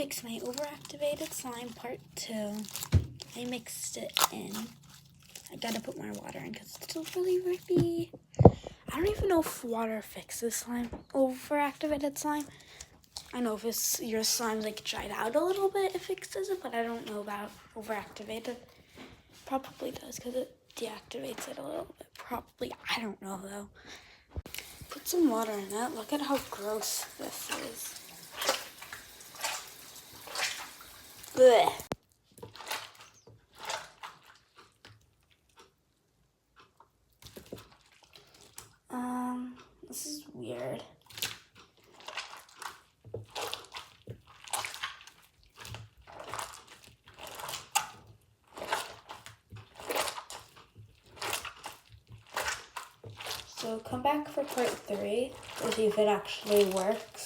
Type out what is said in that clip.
fix my overactivated slime part 2. I mixed it in. I gotta put more water in because it's still really rippy. I don't even know if water fixes slime, overactivated slime. I know if your slime's like dried out a little bit, it fixes it, but I don't know about overactivated. Probably does because it deactivates it a little bit. Probably, I don't know though. Put some water in it. Look at how gross this is. Blech. This is weird. So come back for part 3 to see if it actually works.